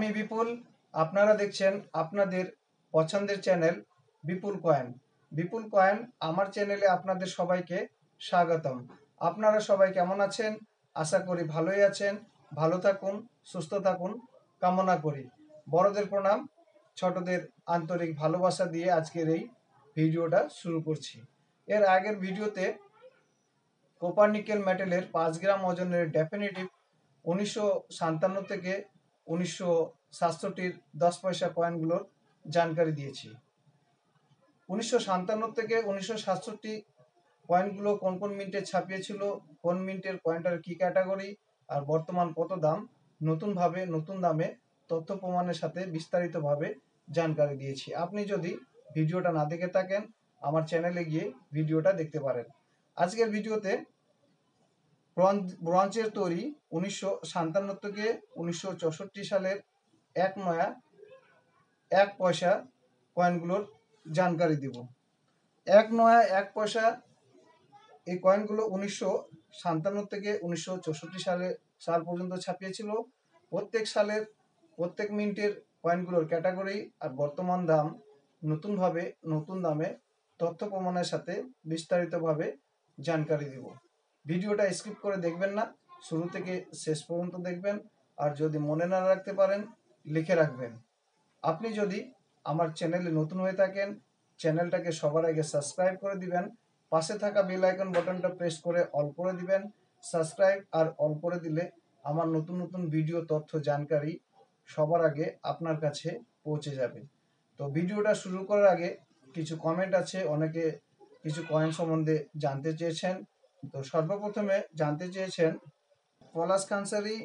আমি বিপুল, আপনারা দেখছেন আপনাদের পছন্দের চ্যানেল বিপুল কয়েন। বিপুল কয়েন আমার চ্যানেলে আপনাদের সবাইকে স্বাগতম। আপনারা সবাই কেমন আছেন? আশা করি ভালোই আছেন। ভালো থাকুন, সুস্থ থাকুন কামনা করি। বড়দের প্রণাম, ছোটদের আন্তরিক ভালোবাসা দিয়ে আজকের এই ভিডিওটা শুরু করছি। এর আগের ভিডিওতে কোপার নিকেল মেটালের 5 গ্রাম ওজনের ডেফিনেটিভ 1957 থেকে 1967 10 পয়সা কয়েনগুলোর জানকারি দিয়েছি। 1957 থেকে 1967 কয়েনগুলো কোন কোন মিন্টে ছাপিয়েছিল, কোন মিন্টের কয়েনটার কি ক্যাটাগরি, আর বর্তমান কত দাম, নতুন দামে তথ্য প্রমাণের সাথে বিস্তারিতভাবে জানকারি দিয়েছি। আপনি যদি ভিডিওটা না দেখে থাকেন আমার চ্যানেলে গিয়ে ভিডিওটা দেখতে পারেন। আজকের ভিডিওতে ব্রঞ্জের তৈরি 1957 থেকে 1964 সালের 1 নয়া 1 পয়সা কয়েনগুলোর জানকারি দেব। 1 নয়া 1 পয়সা এই কয়েনগুলো 1957 থেকে 1964 সাল পর্যন্ত ছাপিয়েছিল। প্রত্যেক মিন্টের কয়েনগুলোর ক্যাটাগরি আর বর্তমান দাম নতুন দামে তথ্য প্রমাণের সাথে বিস্তারিতভাবে জানকারি দেব। ভিডিওটা স্কিপ করে দেখবেন না, শুরু থেকে শেষ পর্যন্ত দেখবেন। আর যদি মনে না রাখতে পারেন লিখে রাখবেন। আপনি যদি আমার চ্যানেলে নতুন হয়ে থাকেন চ্যানেলটাকে সবার আগে সাবস্ক্রাইব করে দিবেন। পাশে থাকা বেল আইকন বাটনটা প্রেস করে অল করে দিবেন। সাবস্ক্রাইব আর অল করে দিলে আমার নতুন ভিডিও তথ্য জানকারি সবার আগে আপনার কাছে পৌঁছে যাবে। তো ভিডিওটা শুরু করার আগে কিছু কমেন্ট আছে, অনেকে কিছু কয়েন সম্বন্ধে জানতে চেয়েছেন। তো সর্বপ্রথমে জানতে চেয়েছেন পলাশ কানসারি,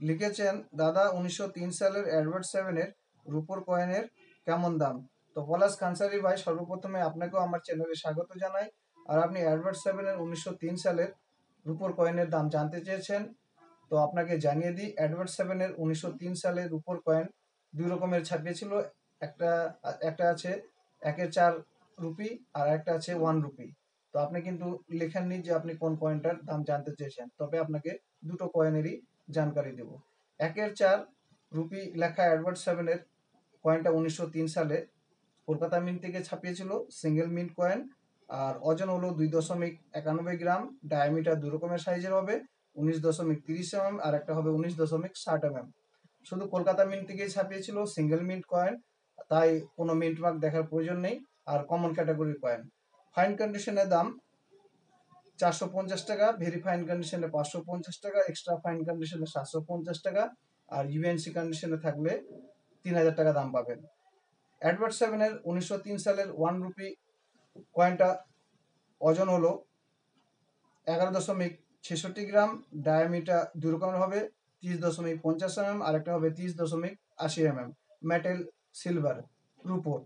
লিখেছেন দাদা 1903 সালের অ্যাডওয়ার্ড 7-এর রুপোর কয়েনের কেমন দাম? তো পলাশ কানসারি ভাই, সর্বপ্রথমে আপনাকেও আমার চ্যানেলে স্বাগত জানাই। আর আপনি অ্যাডওয়ার্ড 7-এর 1903 সালের রুপোর কয়েনের দাম জানতে চেয়েছেন, তো আপনাকে জানিয়ে দিই অ্যাডওয়ার্ড 7-এর 1903 সালের রুপোর কয়েন দুই রকমের ছাপিয়েছিল। একটা আছে 1/4 রুপি আর একটা আছে 1 রুপি। তো আপনি কিন্তু লেখেননি যে আপনি কোন কয়েনটার দাম জানতে চেয়েছেন, তবে আপনাকে দুটো কয়েনেরই জানকারি দেব। 1/4 রুপি লেখা অ্যাডওয়ার্ড 7-এর কয়েনটা 1903 সালে কলকাতা মিন্ট থেকে ছাপিয়েছিল, সিঙ্গেল মিন্ট কয়েন। আর ওজন হলো 2.91 গ্রাম। ডায়ামিটার দু রকমের সাইজের হবে, 19.30 mm আর একটা হবে 19.60 mm। শুধু কলকাতা মিন্ট থেকেই ছাপিয়েছিল, সিঙ্গেল মিন্ট কয়েন, তাই কোনো মিন্ট মার্ক দেখার প্রয়োজন নেই। আর কমন ক্যাটাগরির কয়েন। ফাইন কন্ডিশনের দাম 450 টাকা, ভেরি ফাইন কন্ডিশনে 550 টাকা, এক্সট্রা ফাইন কন্ডিশনে 750 টাকা, আর ইউএনসি কন্ডিশনে থাকলে 3000 টাকা দাম পাবেন। অ্যাডওয়ার্ড 7-এর 1903 সালের 1 রুপি কয়েনটা ওজন হলো 11.66 গ্রাম। ডায়ামিটার দুই রকমের হবে, 30.50 mm আর একটা হবে 30.80 mm। মেটেল সিলভার রুপোর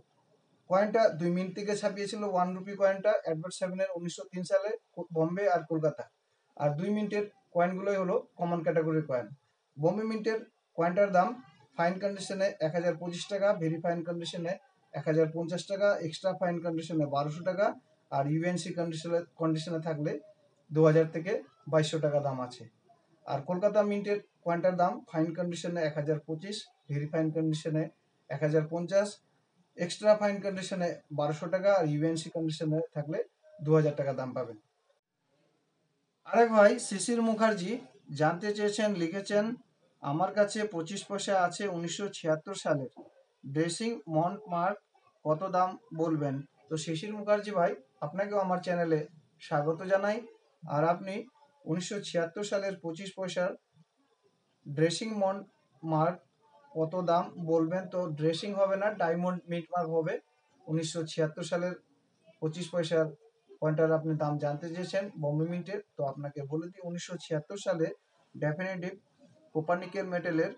কয়েনটা 2 মিনিট থেকে ছাপিয়েছিল। 1 রুপি কয়েনটা অ্যাডওয়ার্ড 7-এর 1903 সালে বম্বে আর কলকাতা। আর 2 মিনিটের কয়েনগুলোই হলো কমন ক্যাটাগরির কয়েন। বম্বে মিন্টের কয়েনটার দাম ফাইন কন্ডিশনে 1025 টাকা, ভেরি ফাইন কন্ডিশনে 1050 টাকা, এক্সট্রা ফাইন কন্ডিশনে 1200 টাকা, আর ইউএনসি কন্ডিশনে থাকলে 2000 থেকে 2200 টাকা দাম আছে। আর কলকাতা মিন্টের কয়েনটার দাম ফাইন কন্ডিশনে 1025, ভেরি ফাইন কন্ডিশনে 1050, এক্সট্রা ফাইন কন্ডিশনে 1200 টাকা, আর ইউএনসি কন্ডিশনে থাকলে 2000 টাকা দাম পাবেন। আরেক ভাই শিশির মুখার্জি জানতে চেয়েছেন, লিখেছেন আমার কাছে 25 পয়সা আছে 1976 সালের ড্রেসিং মন্ট মার্ক, কত দাম বলবেন? তো শিশির মুখার্জি ভাই, আপনাকেও আমার চ্যানেলে স্বাগত জানাই। আর আপনি 1976 সালের 25 পয়সার ড্রেসিং মন্ট মার্ক কত দাম বলবেন? তো ড্রেসিং হবে না, ডায়মন্ড মিন্ট মার্ক হবে। 1976 সালের 25 পয়সার কয়েনটার আপনি দাম জানতে চেয়েছেন বম্বে মিন্টের। তো আপনাকে বলে দিই 1976 সালে ডেফিনেটিভ কোপারনিকেল মেটালের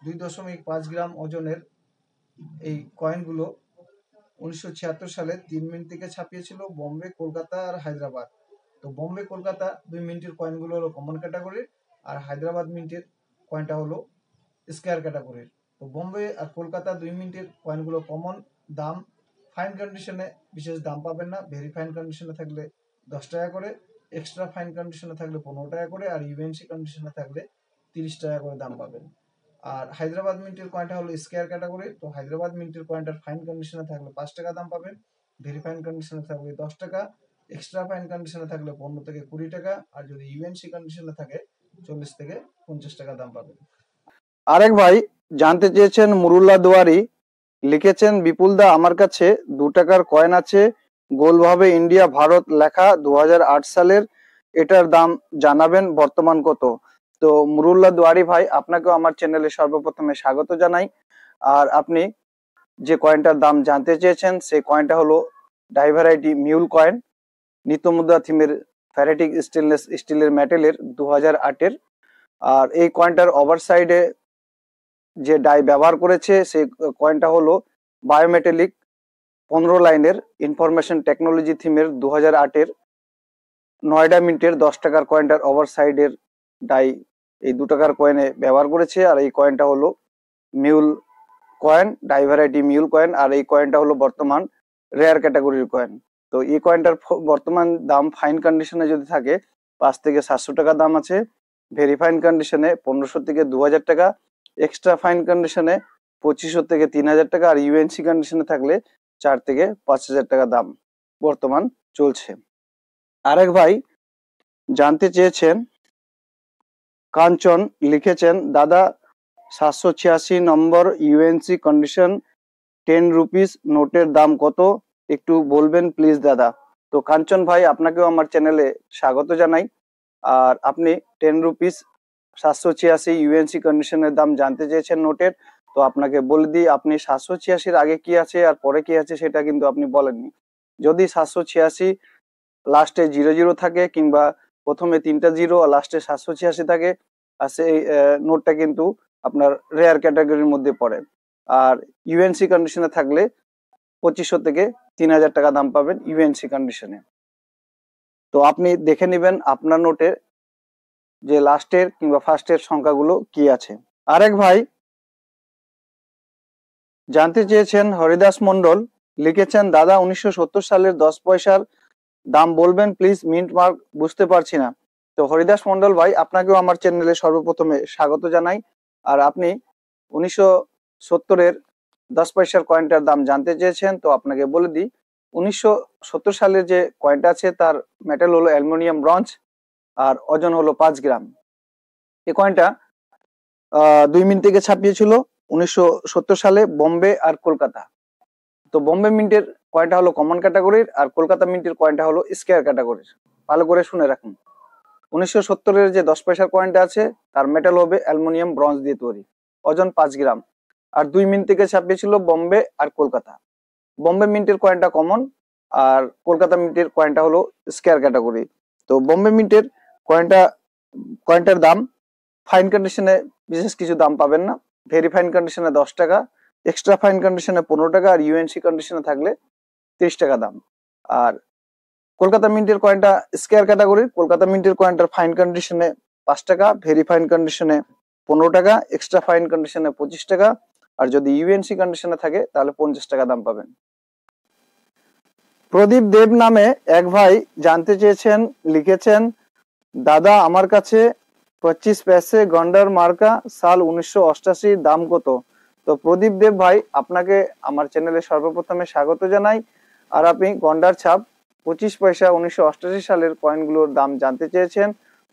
2.5 গ্রাম ওজনের এই কয়েনগুলো 1976 সালে 3 মিনিট থেকে ছাপিয়েছিল বম্বে, কলকাতা আর হায়দ্রাবাদ। তো বম্বে কলকাতা 2 মিনিটের কয়েনগুলো হলো কমন ক্যাটাগরির, আর হায়দ্রাবাদ মিন্টের কয়েনটা হলো স্কয়ার ক্যাটাগরির। তো বম্বে আর কলকাতা 2 মিনিটের কয়েনগুলো কমন, দাম ফাইন কন্ডিশনে বিশেষ দাম পাবেন না, ভেরি ফাইন কন্ডিশনে থাকলে 10 টাকা করে, এক্সট্রা ফাইন কন্ডিশনে থাকলে 15 টাকা করে, আর ইউএনসি কন্ডিশনে থাকলে 30 টাকা করে দাম পাবেন। আর হায়দ্রাবাদ মিন্টের কয়েনটা হলো স্কোয়ার ক্যাটাগরি। তো হায়দ্রাবাদ মিন্টের কয়েনটার ফাইন কন্ডিশনে থাকলে 5 টাকা দাম পাবেন, ভেরি ফাইন কন্ডিশনে থাকলে 10 টাকা, এক্সট্রা ফাইন কন্ডিশনে থাকলে 15 থেকে 20 টাকা, আর যদি ইউএনসি কন্ডিশনে থাকে 40 থেকে 50 টাকা দাম পাবেন। আরেক ভাই জানতে চেয়েছেন মুরুল্লা দুয়ারি, লিখেছেন বিপুল দা আমার কাছে 2 টাকার কয়েন আছে, গোলভাবে ইন্ডিয়া ভারত লেখা 2008 সালের, এটার দাম জানাবেন বর্তমান কত? তো মুরুল্লা দুয়ারি ভাই, আপনাকেও আমার চ্যানেলে সর্বপ্রথমে স্বাগত জানাই। আর আপনি যে কয়েনটার দাম জানতে চেয়েছেন সেই কয়েনটা হলো ডাইভারাইটি মিউল কয়েন, নিত্যমুদ্রা থিমের ফ্যারেটিক স্টেনলেস স্টিলের মেটেলের 2008-এর। আর এই কয়েনটার ওভার সাইডে যে ডাই ব্যবহার করেছে সেই কয়েনটা হলো বায়োমেটালিক 15 লাইনের ইনফরমেশন টেকনোলজি থিমের 2008-এর নয়ডা মিন্টের 10 টাকার কয়েনটার ওভার সাইডের ডাই এই 2 টাকার কয়েনে ব্যবহার করেছে। আর এই কয়েনটা হলো mule coin, die variety mule coin. আর এই কয়েনটা হলো বর্তমান রেয়ার ক্যাটাগরির কয়েন। তো এই কয়েনটার বর্তমান দাম ফাইন কন্ডিশনে যদি থাকে 5 থেকে 700 টাকা দাম আছে, ভেরি ফাইন কন্ডিশনে 1500 থেকে 2000 টাকা, এক্সট্রা ফাইন কন্ডিশনে 2500 থেকে 3000 টাকা, আর ইউএনসি কন্ডিশনে থাকলে 4 থেকে 5000 টাকা দাম বর্তমান চলছে। আরেক ভাই জানতে চেয়েছেন, কাঞ্চন, লিখেছেন দাদা 786 নম্বর ইউএনসি কন্ডিশন 10 রুপিস নোটের দাম কত, একটু বলবেন প্লিজ দাদা। তো কাঞ্চন ভাই, আপনাকেও আমার চ্যানেলে স্বাগত জানাই। আর আপনি 10 রুপিস 786 ইউএনসি কন্ডিশনের দাম জানতে চেয়েছেন নোটের। তো আপনাকে বলে দিই, আপনি 786-র আগে কি আছে আর পরে কি আছে সেটা কিন্তু আপনি বলেননি। যদি 786 লাস্টে 00 থাকে, কিংবা প্রথমে 3টা 0 আর লাস্টে 786 থাকে, আর সেই নোটটা কিন্তু আপনার রেয়ার ক্যাটাগরির মধ্যে পড়ে। আর ইউএনসি কন্ডিশনে থাকলে 2500 থেকে 3000 টাকা দাম পাবেন ইউএনসি কন্ডিশনে। তো আপনি দেখে নেবেন আপনার নোটে যে লাস্টের কিংবা ফার্স্টের সংখ্যাগুলো কি আছে। আরেক ভাই জানতে চেয়েছেন, হরিদাস মন্ডল, লিখেছেন দাদা 1970 সালের 10 পয়সার দাম বলবেন প্লিজ, মিন্ট মার্ক বুঝতে পারছি না। তো হরিদাস মন্ডল ভাই, আপনাকেও আমার চ্যানেলে সর্বপ্রথমে স্বাগত জানাই। আর আপনি 1970-এর 10 পয়সার কয়েনটার দাম জানতে চেয়েছেন। তো আপনাকে বলে দিই, 1970 সালের যে কয়েনটা আছে তার মেটাল হলো অ্যালুমিনিয়াম ব্রঞ্জ, আর ওজন হলো 5 গ্রাম। এই কয়েনটা 2 মিনিট থেকে ছাপিয়েছিল 1970 সালে বোম্বে আর কলকাতা। তো বোম্বে মিন্টের কয়েনটা হলো কমন ক্যাটাগরির, আর কলকাতা মিন্টের কয়েনটা হলো স্কয়ার ক্যাটাগরির। ভালো করে শুনে রাখুন। 1970-এর যে 10 পয়সার কয়েনটা আছে তার মেটাল হবে অ্যালুমিনিয়াম ব্রঞ্জ দিয়ে তৈরি, ওজন 5 গ্রাম। আর 2 মিনিট থেকে ছাপিয়েছিল বোম্বে আর কলকাতা। বোম্বে মিন্টের কয়েনটা কমন, আর কলকাতা মিন্টের কয়েনটা হলো স্কয়ার ক্যাটাগরি। তো বোম্বে মিন্টের কয়েনটার দাম ফাইন কন্ডিশনে বিশেষ কিছু দাম পাবেন না, ভেরি ফাইন কন্ডিশনে 10 টাকা, এক্সট্রা ফাইন কন্ডিশনে 15 টাকা, আর ইউএনসি কন্ডিশনে থাকলে 30 টাকা দাম। আর কলকাতা মিন্টের কয়েনটা স্কয়ার ক্যাটাগরির, কলকাতা মিন্টের কয়েনটার ফাইন কন্ডিশনে 5 টাকা, ভেরি ফাইন কন্ডিশনে 15 টাকা, এক্সট্রা ফাইন কন্ডিশনে 25 টাকা, আর যদি ইউএনসি কন্ডিশনে থাকে তাহলে 50 টাকা দাম পাবেন। প্রদীপ দেব নামে এক ভাই জানতে চেয়েছেন, লিখেছেন দাদা আমার কাছে 25 पैसे গন্ডার মার্কা, সাল 1988, দাম কত? তো প্রদীপ দেব ভাই, আপনাকে আমার চ্যানেলে সর্বপ্রথমে স্বাগত জানাই। আর আপনি গন্ডার ছাপ 25 পয়সা 1988 সালের কয়েনগুলোর দাম জানতে চেয়েছেন।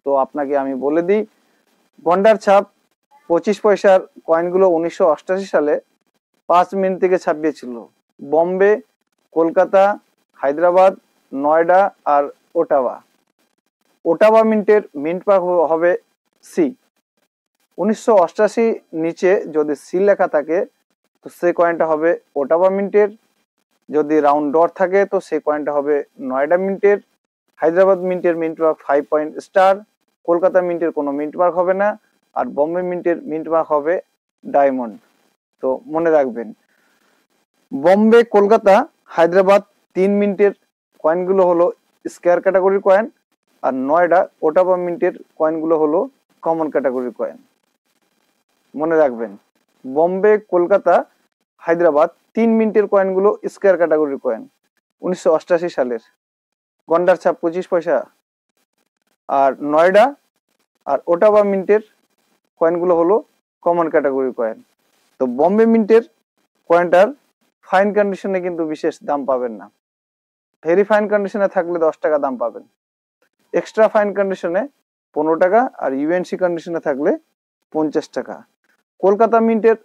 তো আপনাকে আমি বলে দিই, গন্ডার ছাপ 25 পয়সার কয়েনগুলো 1988 সালে 5 মিনিট থেকে ছাপিয়েছিল বোম্বে, কলকাতা, হায়দ্রাবাদ, নয়ডা আর ওটাওয়া। ওটাওয়া মিন্টের মিন্ট মার্ক হবে সি। 1988 নিচে যদি সি লেখা থাকে তো সেই কয়েনটা হবে ওটাওয়া মিন্টের, যদি রাউন্ড ডট থাকে তো সেই কয়েনটা হবে নয়ডা মিন্টের। হায়দ্রাবাদ মিন্টের mint mark 5 point star, Kolkata মিন্টের কোনো মিন্ট মার্ক হবে না, আর বোম্বে মিন্টের মিন্ট মার্ক হবে ডায়মন্ড। তো মনে রাখবেন, বোম্বে, কলকাতা, হায়দ্রাবাদ 3 মিনিটের কয়েনগুলো হলো স্কয়ার ক্যাটাগরির কয়েন, আর নয়ডা ওটাওয়া মিন্টের কয়েনগুলো হলো কমন ক্যাটাগরির কয়েন। মনে রাখবেন, বোম্বে, কলকাতা, হায়দ্রাবাদ 3 মিনিটের কয়েনগুলো স্কয়ার ক্যাটাগরির কয়েন 1988 সালের, গন্ডার ছাপ 25 পয়সা। আর নয়ডা আর ওটাওয়া মিন্টের কয়েনগুলো হলো কমন ক্যাটাগরি কয়েন। তো বম্বে মিন্টের কয়েনটার ফাইন কন্ডিশনে কিন্তু বিশেষ দাম পাবেন না। ভেরি ফাইন কন্ডিশনে থাকলে 10 টাকা দাম পাবেন, এক্সট্রা ফাইন কন্ডিশনে 15 টাকা, আর ইউএনসি কন্ডিশনে থাকলে 50 টাকা। কলকাতা মিন্টের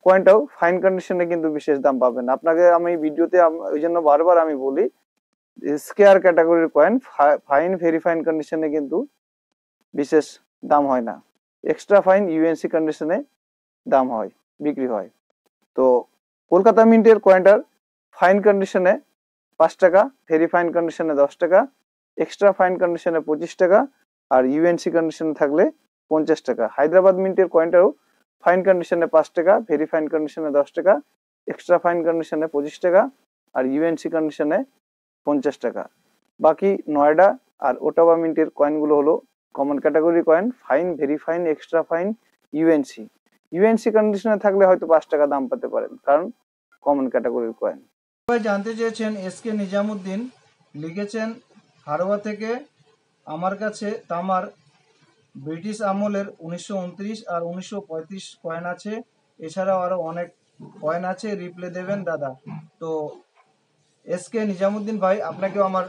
কয়েনটাও ফাইন কন্ডিশনে কিন্তু বিশেষ দাম পাবেন। আপনাকে আমি ভিডিওতে ওই জন্য বারবার আমি বলি, স্কেয়ার ক্যাটাগরির কয়েন ফাইন ভেরি ফাইন কন্ডিশনে কিন্তু বিশেষ দাম হয় না, এক্সট্রা ফাইন ইউএনসি কন্ডিশনে দাম হয়, বিক্রি হয়। তো কলকাতা মিন্টের কয়েনটার ফাইন কন্ডিশনে 5 টাকা, ভেরি ফাইন কন্ডিশনে 10 টাকা, এক্সট্রা ফাইন কন্ডিশনে 25 টাকা, আর ইউএনসি কন্ডিশনে থাকলে 50 টাকা। হায়দ্রাবাদ মিন্টের কয়েনটাও ফাইন কন্ডিশনে 5 টাকা, ভেরি ফাইন কন্ডিশনে 10 টাকা, এক্সট্রা ফাইন কন্ডিশনে 25 টাকা, আর ইউএনসি কন্ডিশনে 50 টাকা। বাকি নয়ডা আর ওটাবা মিন্টের কয়েনগুলো হলো common category coin, fine very fine extra fine UNC. UNC কন্ডিশনে থাকলে হয়তো 5 টাকা দাম পেতে পারেন, কারণ কমন ক্যাটাগরির কয়েন। সবাই জানতে চেয়েছেন এসকে নিজামুদ্দিন লিখেছেন হারোয়া থেকে আমার কাছে তামার ব্রিটিশ আমলের 1929 আর 1935 কয়েন আছে, এছাড়াও আরো অনেক কয়েন আছে, রিপ্লে দেবেন দাদা। তো এসকে নিজামুদ্দিন ভাই, আপনাকেও আমার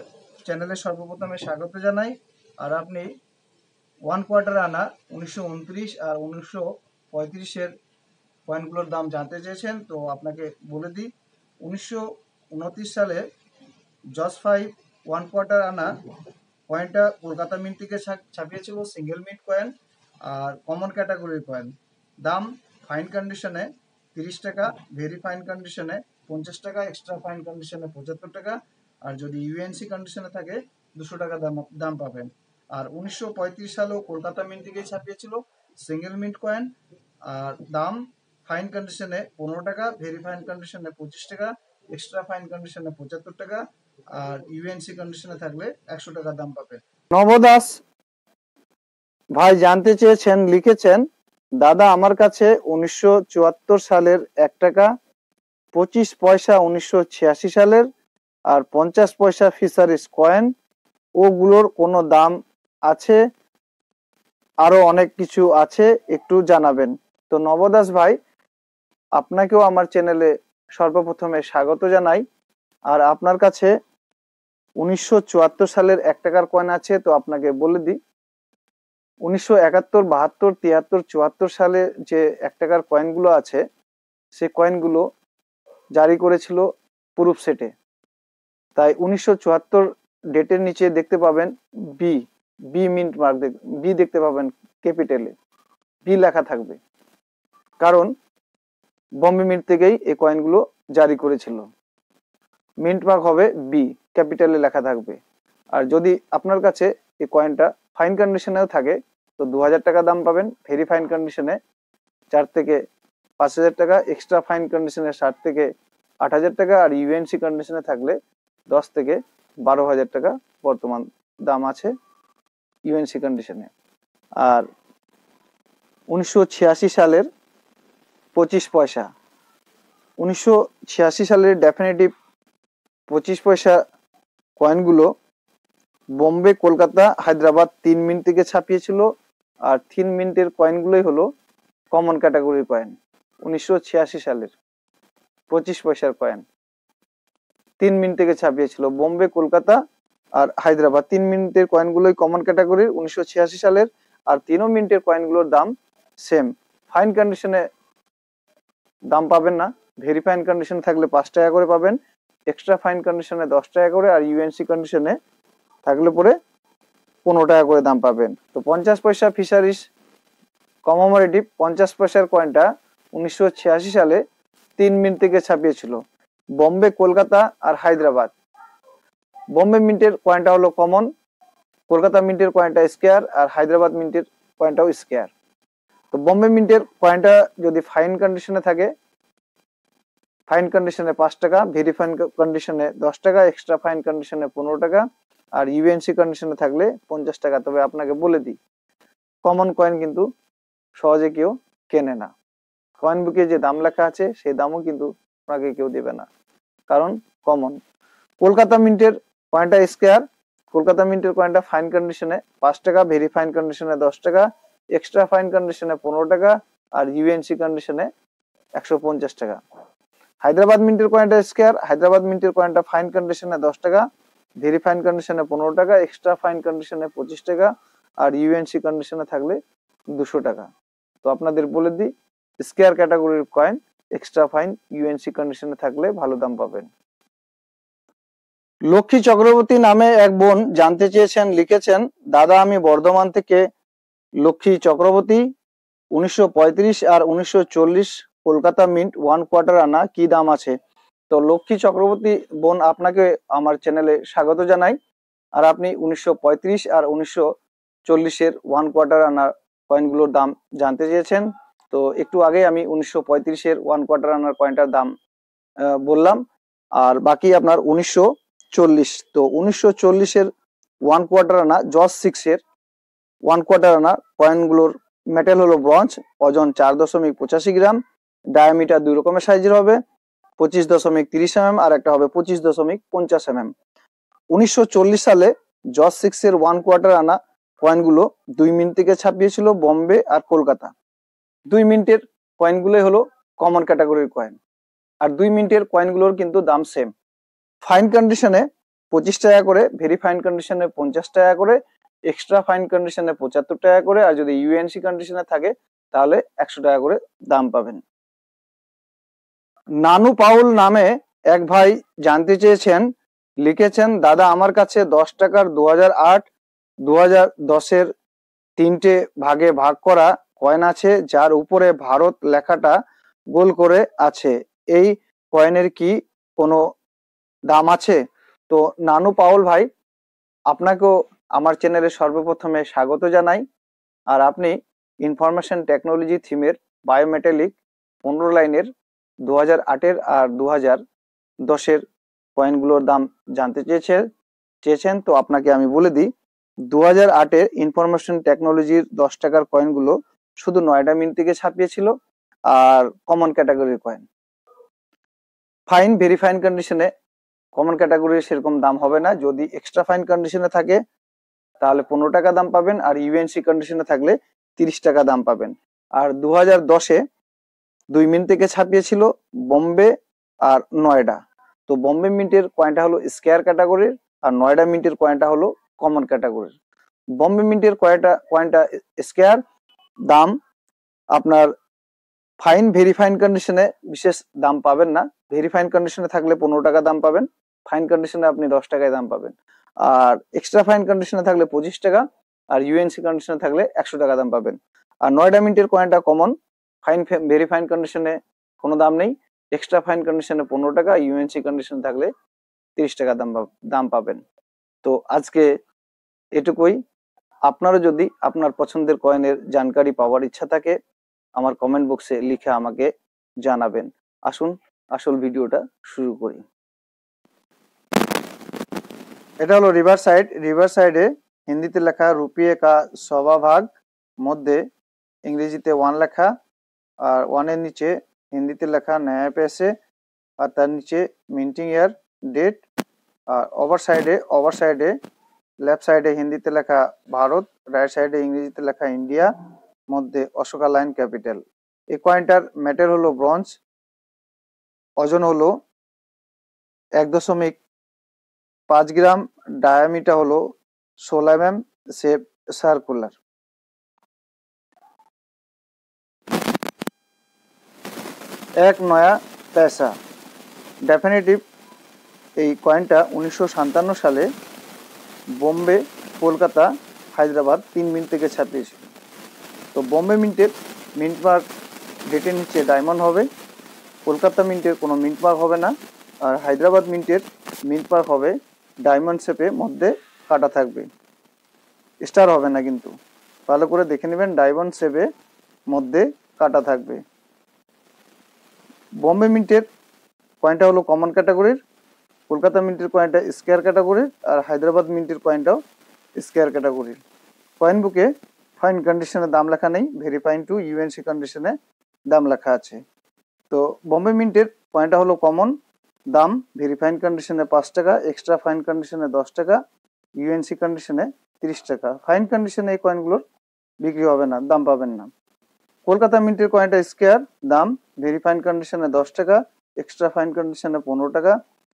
চ্যানেলে সর্বপ্রথমে স্বাগত জানাই। আর আপনি 1 কোয়ার্টার আনা 1929 আর 1935-এর কয়েনগুলোর দাম জানতে চেয়েছেন, তো আপনাকে বলে দিই। 1929 সালে জস 5 1 কোয়ার্টার আনা কয়েনটা কলকাতা মিন্ট থেকে ছাপিয়েছিল, সিঙ্গেল মিন্ট কয়েন আর কমন ক্যাটাগরির কয়েন। দাম ফাইন কন্ডিশনে 30 টাকা, ভেরি ফাইন কন্ডিশনে 50 টাকা, এক্সট্রা ফাইন কন্ডিশনে 75 টাকা, আর যদি ইউএনসি কন্ডিশনে থাকে 200 টাকা দাম পাবেন। আর 1935 সালেও কলকাতা মিন্ট থেকে ছাপিয়েছিল, সিঙ্গেল মিন্ট কয়েন, আর দাম ফাইন কন্ডিশনে 15 টাকা, ভেরি ফাইন কন্ডিশনে 25 টাকা, এক্সট্রা ফাইন কন্ডিশনে 75 টাকা, আর ইউএনসি কন্ডিশনে থাকলে 100 টাকা দাম পাবে। নবদাস ভাই জানতে চেয়েছেন, লিখেছেন দাদা আমার কাছে 1974 সালের 1 টাকা, 25 পয়সা 1986 সালের, আর 50 পয়সা ফিশারিস কয়েন, ওগুলোর কোনো দাম আছে? আরো অনেক কিছু আছে, একটু জানাবেন। তো নবদাস ভাই, আপনাকেও আমার চ্যানেলে সর্বপ্রথমে স্বাগত জানাই। আর আপনার কাছে 1974 সালের 1 টাকার কয়েন আছে, তো আপনাকে বলে দিই 1971, 72, 73, 74 সালে যে 1 টাকার কয়েনগুলো আছে, সে কয়েনগুলো জারি করেছিল প্রুফ সেটে। তাই 1974 ডেটের নিচে দেখতে পাবেন বি মিন্ট মার্ক, বি দেখতে পাবেন ক্যাপিটালে, বি লেখা থাকবে, কারণ বম্বে মিন্ট থেকেই এই কয়েনগুলো জারি করেছিল। মিন্ট মার্ক হবে বি, ক্যাপিটালে লেখা থাকবে। আর যদি আপনার কাছে এই কয়েনটা ফাইন কন্ডিশনেও থাকে, তো 2000 টাকা দাম পাবেন, ভেরি ফাইন কন্ডিশনে 4 থেকে 5000 টাকা, এক্সট্রা ফাইন কন্ডিশনে 7 থেকে 8000 টাকা, আর ইউএনসি কন্ডিশনে থাকলে 10 থেকে 12,000 টাকা বর্তমান দাম আছে ইউএনসি কন্ডিশনে। আর 1986 সালের 25 পয়সা, 1986 সালের ডেফিনেটিভ 25 পয়সা কয়েনগুলো বোম্বে, কলকাতা, হায়দ্রাবাদ 3 মিনিট থেকে ছাপিয়েছিল। আর 3 মিনিটের কয়েনগুলোই হলো কমন ক্যাটাগরির কয়েন। 1986 সালের 25 পয়সার কয়েন 3 মিনিট থেকে ছাপিয়েছিল। বোম্বে, কলকাতা আর হায়দ্রাবাদ 3 মিনিটের কয়েনগুলোই কমন ক্যাটাগরির 1986 সালের। আর 3 মিনিটের কয়েনগুলোর দাম সেম। ফাইন কন্ডিশনে দাম পাবেন না, ভেরি ফাইন কন্ডিশন থাকলে 5 টাকা করে পাবেন, এক্সট্রা ফাইন কন্ডিশনে 10 টাকা করে, আর ইউএনসি কন্ডিশনে থাকলে পরে 15 টাকা করে দাম পাবেন। তো 50 পয়সা ফিশারিস কমেমোরেটিভ 50 পয়সার কয়েনটা 1986 সালে 3 মিনিট থেকে ছাপিয়েছিল বোম্বে, কলকাতা আর হায়দ্রাবাদ। বোম্বে মিন্টের কয়েনটা হলো কমন, কলকাতা মিন্টের কয়েনটা স্কেয়ার, আর হায়দ্রাবাদ মিন্টের কয়েনটাও স্কেয়ার। তো বোম্বে মিন্টের কয়েনটা যদি ফাইন কন্ডিশনে থাকে, ফাইন কন্ডিশনে 5 টাকা, ভেরি ফাইন কন্ডিশনে 10 টাকা, এক্সট্রা ফাইন কন্ডিশনে 15 টাকা, আর ইউএনসি কন্ডিশনে থাকলে 50 টাকা। তবে আপনাকে বলে দিই, কমন কয়েন কিন্তু সহজে কেউ কেনে না। কয়েন বুকে যে দাম লেখা আছে সেই দামও কিন্তু আপনাকে কেউ দেবে না, কারণ কমন। কলকাতা মিন্টের কয়েনটা স্কেয়ার, কলকাতা মিন্টের কয়েনটা ফাইন কন্ডিশনে 5 টাকা, ভেরি ফাইন কন্ডিশনে 10 টাকা, এক্সট্রা ফাইন কন্ডিশনে 15 টাকা, আর ইউএনসি কন্ডিশনে 150 টাকা। হায়দ্রাবাদ মিন্টের কয়েনটা স্কয়ার, হায়দ্রাবাদ মিন্টের কয়েনটা ফাইন কন্ডিশনে 10 টাকা, ভেরি ফাইন কন্ডিশনে 15 টাকা, এক্সট্রা ফাইন কন্ডিশনে 25 টাকা, আর ইউএনসি কন্ডিশনে থাকলে 200 টাকা। তো আপনাদের বলে দিই, স্কয়ার ক্যাটাগরির কয়েন এক্সট্রা ফাইন ইউএনসি কন্ডিশনে থাকলে ভালো দাম পাবেন। লক্ষ্মী চক্রবর্তী নামে এক বোন জানতে চেয়েছেন, লিখেছেন, দাদা আমি বর্ধমান থেকে লক্ষ্মী চক্রবর্তী, 1935 আর 1940 কলকাতা মিন্ট 1 কোয়ার্টার আনা কি দাম আছে? তো লক্ষ্মী চক্রবর্তী বোন, আপনাকে আমার চ্যানেলে স্বাগত জানাই। আর আপনি 1935 আর 1940-এর 1 কোয়ার্টার আনা কয়েনগুলোর দাম জানতে চেয়েছেন। তো একটু আগে আমি 1935-এর 1 কোয়ার্টার আনার কয়েনটার দাম বললাম, আর বাকি আপনার 1940। তো 1940-এর 1 কোয়ার্টার আনা জস 6-এর 1 কোয়ার্টার আনা কয়েনগুলোর মেটাল হলো ব্রঞ্জ, ওজন 4.85 গ্রাম, ডায়ামিটার 2 রকমের সাইজের হবে, 25.30 mm আর একটা হবে 25.50 mm। 1940 সালে জস 6-এর 1 কোয়ার্টার আনা কয়েনগুলো 2 মিনিট থেকে ছাপিয়েছিল বোম্বে আর কলকাতা। 2 মিনিটের কয়েনগুলোই হলো কমন ক্যাটাগরির কয়েন, আর 2 মিনিটের কয়েনগুলোর কিন্তু দাম সেম। ফাইন কন্ডিশনে 25 টাকা করে, ভেরি ফাইন কন্ডিশনে 50 টাকা করে, এক্সট্রা ফাইন কন্ডিশনে 75 টাকা করে, আর যদি ইউএনসি কন্ডিশনে থাকে তাহলে 100 টাকা করে দাম পাবেন। নানু পাউল নামে এক ভাই জানতে চেয়েছেন, লিখেছেন, দাদা আমার কাছে 10 টাকার 2008 2010-এর 3টে ভাগে ভাগ করা কয়েন আছে, যার উপরে ভারত লেখাটা গোল করে আছে, এই কয়েনের কি কোনো দাম আছে? তো নানু পাউল ভাই, আপনাকেও আমার চ্যানেলে সর্বপ্রথমে স্বাগত জানাই। আর আপনি ইনফরমেশন টেকনোলজি থিমের বায়োমেটালিক 15 লাইনের 2008-এর আর 2010-এর কয়েনগুলোর দাম জানতে চেয়েছেন। তো আপনাকে আমি বলে দিই, 2008-এর ইনফরমেশন টেকনোলজির 10 টাকার কয়েনগুলো শুধু নয়ডা মিন্ট থেকে ছাপিয়েছিল, আর কমন ক্যাটাগরির কয়েন। ফাইন ভেরি ফাইন কন্ডিশনে কমন ক্যাটাগরির সেরকম দাম হবে না, যদি এক্সট্রা ফাইন কন্ডিশনে থাকে তাহলে 15 টাকা দাম পাবেন, আর ইউএনসি কন্ডিশনে থাকলে 30 টাকা দাম পাবেন। আর 2010-এ 2 মিনিট থেকে ছাপিয়েছিল বোম্বে আর নয়ডা। তো বোম্বে মিন্টের কয়েনটা হলো স্কয়ার ক্যাটাগরির, আর নয়ডা মিন্টের কয়েনটা হলো কমন ক্যাটাগরির। বোম্বে মিন্টের কয়েনটা স্কয়ার, দাম আপনার ফাইন ভেরি ফাইন কন্ডিশনে বিশেষ দাম পাবেন না, ভেরি ফাইন কন্ডিশনে থাকলে 15 টাকা দাম পাবেন, ফাইন কন্ডিশনে আপনি 10 টাকায় দাম পাবেন, আর এক্সট্রা ফাইন কন্ডিশনে থাকলে 25 টাকা, আর ইউএনসি কন্ডিশনে থাকলে 100 টাকা দাম পাবেন। আর নয়ডা মিন্টের কয়েনটা কমন, ফাইন ভেরি ফাইন কন্ডিশনে কোনো দাম নেই, এক্সট্রা ফাইন কন্ডিশনে 15 টাকা, ইউএনসি কন্ডিশনে থাকলে 30 টাকা দাম পাবেন। তো আজকে এটুকুই। আপনারও যদি আপনার পছন্দের কয়েনের জানকারি পাওয়ার ইচ্ছা থাকে, আমার কমেন্ট বক্সে লিখে আমাকে জানাবেন। আসুন আসল ভিডিওটা শুরু করি। এটা হলো রিভার সাইডে হিন্দিতে লেখা রুপিয়ে কা সবা ভাগ, মধ্যে ইংরেজিতে 1 লেখা, আর 1-এর নিচে হিন্দিতে লেখা নয়া পেসে, আর তার নিচে মিন্টিং ইয়ার ডেট। আর ওভার সাইডে লেফট সাইডে হিন্দিতে লেখা ভারত, রাইট সাইডে ইংরেজিতে লেখা ইন্ডিয়া, মধ্যে অশোকা লাইন ক্যাপিটাল। এই কয়েনটার মেটাল হলো ব্রঞ্জ, ওজন হলো 1.5 গ্রাম, ডায়ামিটার হলো 16 mm, শেপ সার্কুলার। এক নয়া পয়সা ডেফিনেটিভ। এই কয়েনটা 1957 সালে বোম্বে, কলকাতা, হায়দ্রাবাদ 3 মিনিট থেকে ছাপিয়েছিল। তো বোম্বে মিন্টের মিন্ট মার্ক ডেটের নিচে ডায়মন্ড হবে, কলকাতা মিন্টের কোনো মিন্ট মার্ক হবে না, আর হায়দ্রাবাদ মিন্টের মিন্ট মার্ক হবে ডায়মন্ড শেপে, মধ্যে কাটা থাকবে, স্টার হবে না, কিন্তু ভালো করে দেখে নেবেন, ডায়মন্ড শেপে মধ্যে কাটা থাকবে। বোম্বে মিন্টের কয়েনটা হলো কমন ক্যাটাগরির, কলকাতা মিন্টের কয়েনটা স্কয়ার ক্যাটাগরির, আর হায়দ্রাবাদ মিন্টের কয়েনটাও স্কয়ার ক্যাটাগরির। কয়েন বুকে ফাইন কন্ডিশনে দাম লেখা নেই, ভেরি ফাইন টু ইউএনসি কন্ডিশনে দাম লেখা আছে। তো বোম্বে মিন্টের কয়েনটা হলো কমন, দাম ভেরি ফাইন কন্ডিশনে 5 টাকা, এক্সট্রা ফাইন কন্ডিশনে 10 টাকা, ইউএনসি কন্ডিশনে 30 টাকা। ফাইন কন্ডিশনে এই কয়েনগুলোর বিক্রি হবে না, দাম পাবেন না। কলকাতা মিন্টের কয়েনটা স্কোয়ার, দাম ভেরি ফাইন কন্ডিশনে 10 টাকা, এক্সট্রা ফাইন কন্ডিশনে 15 টাকা,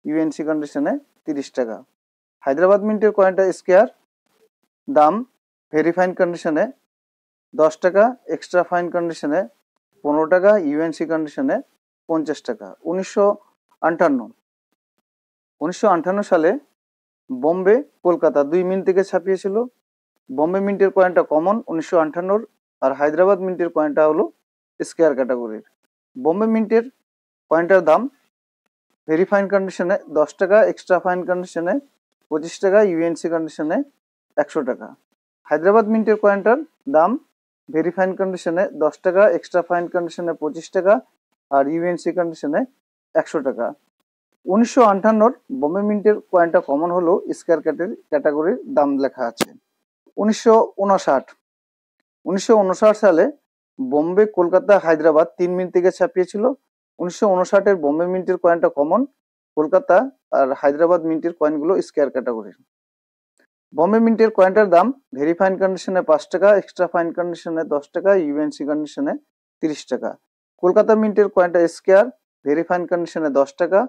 ইউএনসি কন্ডিশনে 30 টাকা। হায়দ্রাবাদ মিন্টের কয়েনটা স্কোয়ার, দাম ভেরি ফাইন কন্ডিশনে 10 টাকা, এক্সট্রা ফাইন কন্ডিশনে 15 টাকা, ইউএনসি কন্ডিশনে 50 টাকা। 1958 সালে বোম্বে কলকাতা 2 মিন্ট থেকে ছাপিয়েছিল। বোম্বে মিন্টের কয়েনটা কমন 1958, আর হায়দ্রাবাদ মিন্টের কয়েনটা হলো স্কোয়ার ক্যাটাগরির। বোম্বে মিন্টের কয়েনটার দাম ভেরি ফাইন কন্ডিশনে 10 টাকা, এক্সট্রা ফাইন কন্ডিশনে 25 টাকা, ইউএনসি কন্ডিশনে 100 টাকা। হায়দ্রাবাদ মিন্টের কয়েনটার দাম ভেরি ফাইন কন্ডিশনে 10 টাকা, এক্সট্রা ফাইন কন্ডিশনে 25 টাকা, আর ইউএনসি কন্ডিশনে 100 টাকা। 1958 বোম্বে মিন্টের কয়েনটা কমন হলো স্কোয়ার ক্যাটাগরির, দাম লেখা আছে। 1959 সালে বোম্বে কলকাতা হায়দ্রাবাদ 3 মিন্ট থেকে ছাপিয়েছিল। 1959 বোম্বে মিন্টের কয়েনটা কমন, কলকাতা আর হায়দ্রাবাদ মিন্টের কয়েনগুলো স্কোয়ার ক্যাটাগরির। বোম্বে মিন্টের কয়েনটার দাম ভেরি ফাইন কন্ডিশনে 5 টাকা, এক্সট্রা ফাইন কন্ডিশনে 10 টাকা, ইউএনসি কন্ডিশনে 30 টাকা। কলকাতা মিন্টের কয়েনটা স্কোয়ার, ভেরি ফাইন কন্ডিশনে 10 টাকা,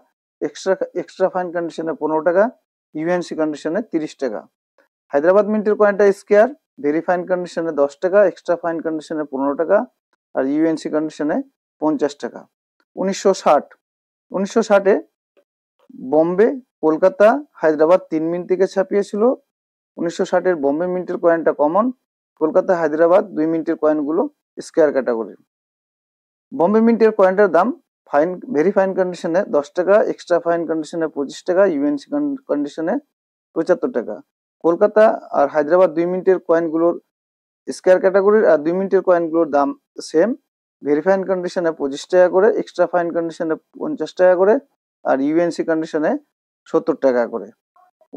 এক্সট্রা ফাইন কন্ডিশনে 15 টাকা, ইউএনসি কন্ডিশনে 30 টাকা। হায়দ্রাবাদ মিন্টের কয়েনটা স্কোয়ার, ভেরি ফাইন কন্ডিশনে 10 টাকা, এক্সট্রা ফাইন কন্ডিশনে 15 টাকা, আর ইউএনসি কন্ডিশনে 50 টাকা। 1960 বোম্বে কলকাতা হায়দ্রাবাদ 3 মিন্ট থেকে ছাপিয়েছিল। 1960 বোম্বে মিন্টের কয়েনটা কমন, কলকাতা হায়দ্রাবাদ 2 মিন্টের কয়েনগুলো স্কোয়ার ক্যাটাগরির। বোম্বে মিন্টের কয়েনটার দাম ভেরি ফাইন কন্ডিশনে 10 টাকা, এক্সট্রা ফাইন কন্ডিশনে 25 টাকা, ইউএনসি কন্ডিশনে 75 টাকা। কলকাতা আর হায়দ্রাবাদ 2 মিনিটের কয়েনগুলোর স্কোয়ার ক্যাটাগরির, আর 2 মিনিটের কয়েনগুলোর দাম সেম, ভেরি ফাইন কন্ডিশনে 25 টাকা করে, এক্সট্রা ফাইন কন্ডিশনে 50 টাকা করে, আর ইউএনসি কন্ডিশনে 70 টাকা করে।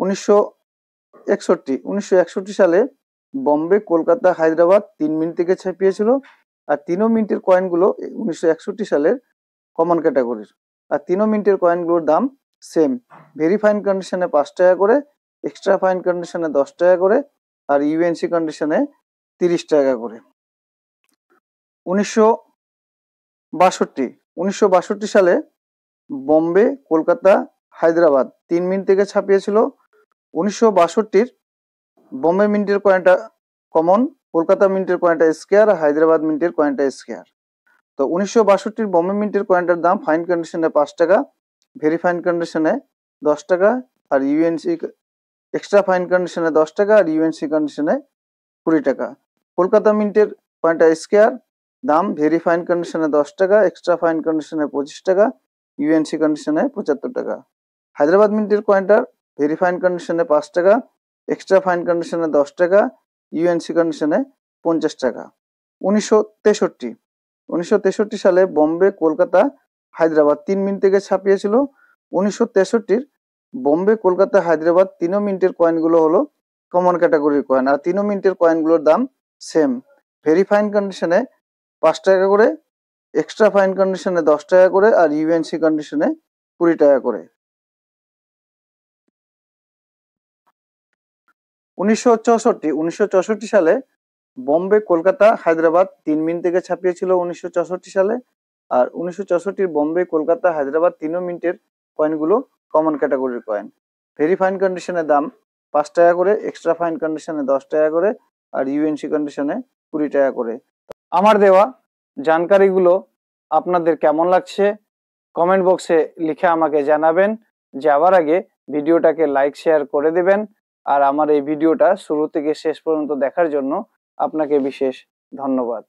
1961 সালে বোম্বে কলকাতা হায়দ্রাবাদ 3 মিনিট থেকে ছাপিয়েছিল, আর 3 মিনিটের কয়েনগুলো 1961 সালের কমন ক্যাটাগরির, আর 3 মিনিটের কয়েনগুলোর দাম সেম, ভেরি ফাইন কন্ডিশনে 5 টাকা করে, এক্সট্রা ফাইন কন্ডিশনে 10 টাকা করে, আর ইউএনসি কন্ডিশনে 30 টাকা করে। 1962 সালে বোম্বে কলকাতা হায়দ্রাবাদ 3 মিনিট থেকে ছাপিয়েছিল। 1962 বোম্বে মিন্টের কয়েনটা কমন, কলকাতা মিন্টের কয়েনটা স্কোয়ার, হায়দ্রাবাদ মিন্টের কয়েনটা স্কোয়ার। তো 1962 বোম্বে মিন্টের কয়েনটার দাম ফাইন কন্ডিশনে 5 টাকা, ভেরি ফাইন কন্ডিশনে 10 টাকা, আর ইউএনসি এক্সট্রা ফাইন কন্ডিশনে 10 টাকা, আর ইউএনসি কন্ডিশনে 20 টাকা। কলকাতা মিন্টের কয়েনটা স্কোয়ার, দাম ভেরি ফাইন কন্ডিশনে 10 টাকা, এক্সট্রা ফাইন কন্ডিশনে 25 টাকা, ইউএনসি কন্ডিশনে 75 টাকা। হায়দ্রাবাদ মিন্টের কয়েনটার ভেরি ফাইন কন্ডিশনে 5 টাকা, এক্সট্রা ফাইন কন্ডিশনে 10 টাকা, ইউএনসি কন্ডিশনে 50 টাকা। 1963 সালে বোম্বে কলকাতা হায়দ্রাবাদ 3 মিনিট থেকে ছাপিয়েছিল। 1963 বোম্বে কলকাতা হায়দ্রাবাদ 3 মিনিটের কয়েনগুলো হলো কমন ক্যাটাগরির কয়েন, আর 3 মিনিটের কয়েনগুলোর দাম সেম, ভেরি ফাইন কন্ডিশনে 5 টাকা করে, এক্সট্রা ফাইন কন্ডিশনে 10 টাকা করে, আর ইউএনসি কন্ডিশনে 20 টাকা করে। 1964 সালে বোম্বে কলকাতা হায়দ্রাবাদ 3 মিনিট থেকে ছাপিয়েছিল 1964 সালে, আর 1964 বোম্বে কলকাতা হায়দ্রাবাদ 3 মিনিটের কয়েনগুলো কমন ক্যাটাগরির কয়েন, ভেরি ফাইন কন্ডিশনের দাম 5 টাকা করে, এক্সট্রা ফাইন কন্ডিশনে 10 টাকা করে, আর ইউএনসি কন্ডিশনে 20 টাকা করে। আমার দেওয়া জানকারিগুলো আপনাদের কেমন লাগছে কমেন্ট বক্সে লিখে আমাকে জানাবেন। যাওয়ার আগে ভিডিওটাকে লাইক শেয়ার করে দেবেন, আর আমার এই ভিডিওটা শুরু থেকে শেষ পর্যন্ত দেখার জন্য আপনাকে বিশেষ ধন্যবাদ।